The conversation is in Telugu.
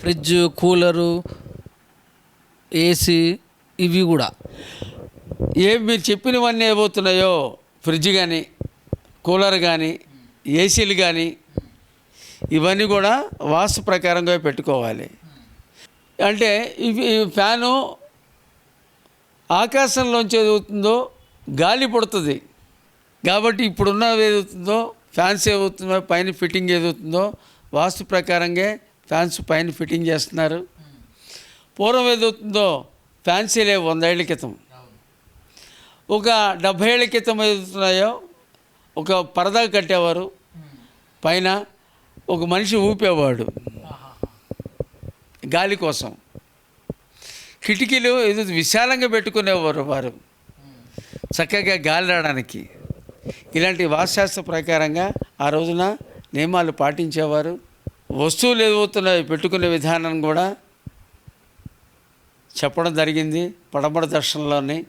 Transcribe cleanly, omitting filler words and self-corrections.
ఫ్రిడ్జ్, కూలరు, ఏసీ ఇవి కూడా మీరు చెప్పినవన్నీ ఏమవుతున్నాయో ఫ్రిడ్జ్ కానీ, కూలర్ కానీ, ఏసీలు కానీ ఇవన్నీ కూడా వాస్తు ప్రకారంగా పెట్టుకోవాలి. అంటే ఇవి ఫ్యాను ఆకాశంలోంచి ఏదవుతుందో గాలి పడుతుంది కాబట్టి ఇప్పుడున్నవి ఏదవుతుందో ఫ్యాన్స్ ఏమవుతుందో పైన ఫిట్టింగ్ ఏదవుతుందో వాస్తు ప్రకారంగా ఫ్యాన్స్ పైన ఫిట్టింగ్ చేస్తున్నారు. పూర్వం ఏదవుతుందో ఫ్యాన్సీలే 100 ఏళ్ళ క్రితం, ఒక 70 ఏళ్ళ క్రితం ఏదవుతున్నాయో ఒక పరదా కట్టేవారు, పైన ఒక మనిషి ఊపేవాడు గాలి కోసం. కిటికీలు ఏదో విశాలంగా పెట్టుకునేవారు వారు చక్కగా గాలి రావడానికి. ఇలాంటి వాస్తుశాస్త్ర ప్రకారంగా ఆ రోజున నియమాలు పాటించేవారు. వస్తువులు ఏదవుతున్నాయో పెట్టుకునే విధానం కూడా చెప్పడం జరిగింది పడమర దర్శనంలోని.